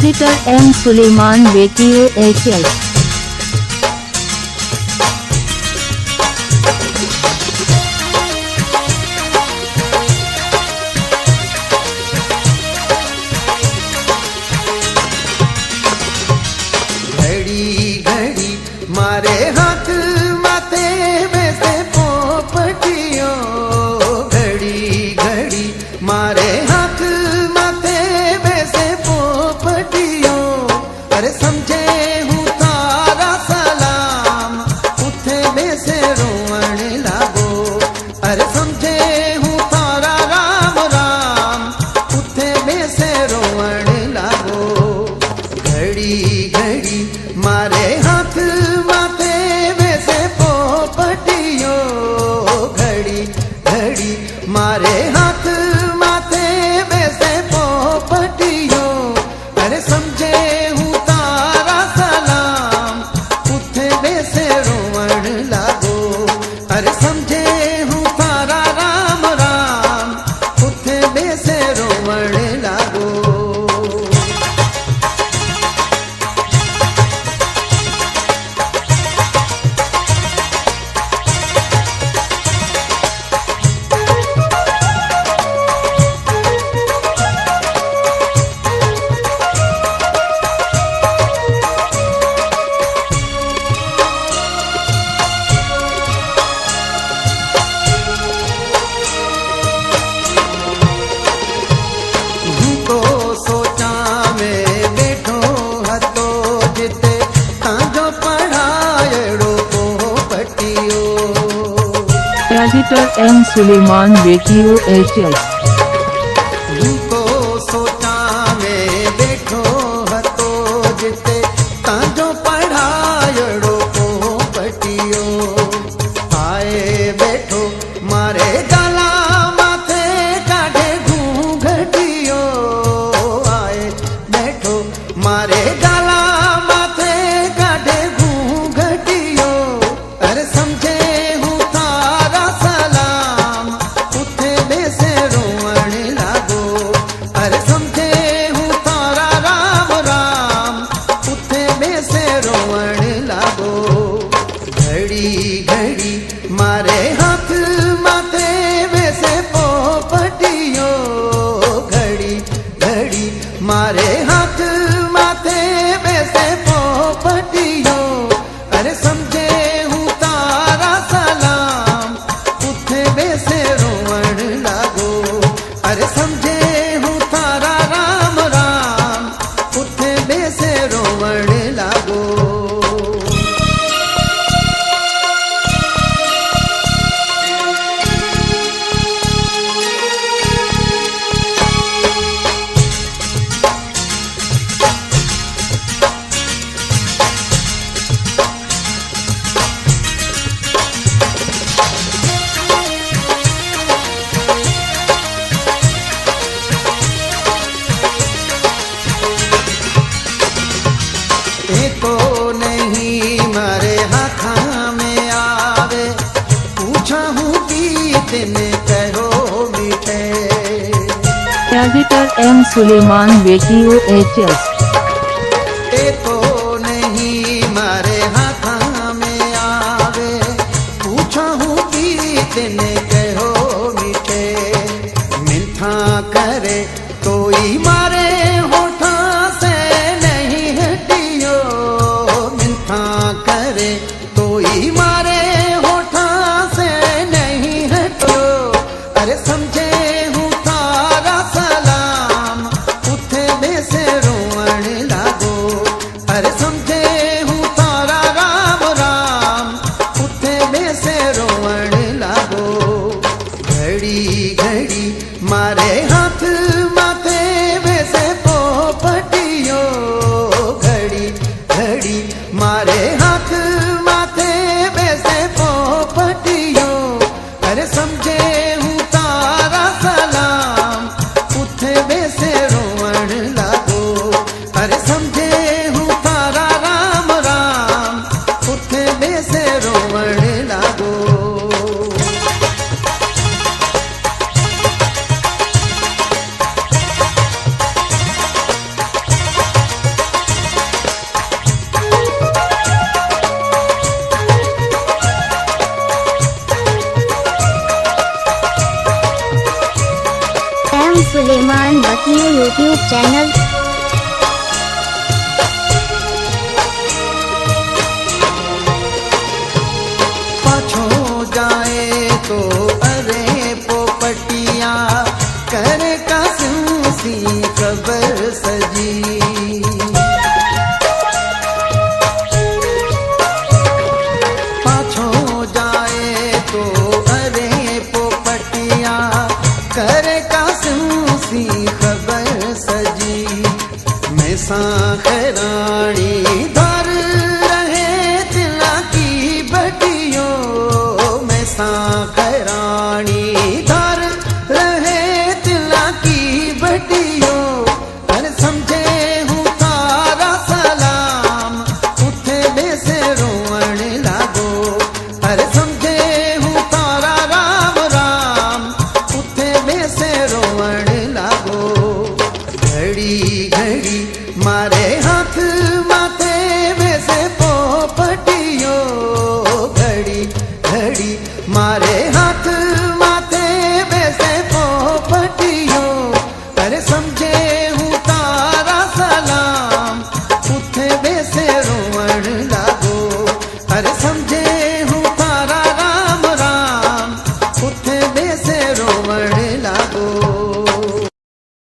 Editor M Suleman video HS. घड़ी घड़ी मारे हाथ माथे में से पोपटियों, घड़ी घड़ी मारे हाथ माथे में से पोपटियों। अरे समझे हूँ तारा सलाम उठे में से रोवण लागो। अरे समझे हूँ तारा राम राम उठे में से रोवण लागो। घड़ी घड़ी मारे हाथ माथे में से पोपटियों, घड़ी घड़ी मारे हाथ माथे में से पोपटियों। अरे समझे हूँ तारा सलाम उठे में से रोवण लागो। अरे समझे हूँ तारा राम राम उठे में से रोवण लागो। Editor M Suleman video HS. सोचा में बैठो हतो जिते ताजो पढ़ायड़ो पोपटियो। आए बैठो मारे गला माथे काढ़े घूंघटियो। आए बैठो मारे गला माथे काढ़े घूंघटियो। अरे समझे हूँ तारा सलाम उठे में से रोवण लागो। अरे समझे हूँ तारा राम राम उठे में से रोवण लागो। घड़ी घड़ी मारे हाथ माथे में से पोपटियों, घड़ी घड़ी मारे हाथ माथे में से पोपटियों। अरे समझे हूँ तारा सलाम उठे में से रोवण लागो। अरे समझे हूँ तारा राम राम उठे में से रोवण लागो। तो नहीं मारे हाथा में आवे पूछा हूँ गीत में करो मीठे। Editor M Suleman video HS. तो नहीं मारे हाथा में आवे पूछा हूँ गीत में कहो मीठे। मिठा करे तो ही मारे होठा से नहीं हटियो। मिठा करे तो ही मारे होठा से नहीं हटियो। अरे समझे हूँ तारा सलाम उठे में से रोवण लागो। अरे समझे हूँ तारा राम राम उठे में से रोवण लागो। घड़ी घड़ी मारे हाथ माथे में से पोपटियों, घड़ी घड़ी मारे हाथ माथे में से पोपटियों। अरे समझे हूँ तारा सलाम उठे में से रोवण लागो। अरे समझे हूँ तारा राम राम उठे में से रोवण लागो। सुलेमान बकियो यूट्यूब चैनल। पाछो जाए तो अरे पोपटिया करे कासिम सी खबर सजी। पाछो जाए तो अरे पोपटिया करे कासिम सी खबर सजी। मैं सा खैरानी धर रहे तिला की बटियो। मैं सा खैरानी धर रहे तिला की बटियो। अरे समझे हूँ तारा सलाम उठे बेसे रोवण लागो। अरे समझे हूँ तारा राम राम उठे बेसे रोवण लागो। घड़ी घड़ी मारे हाथ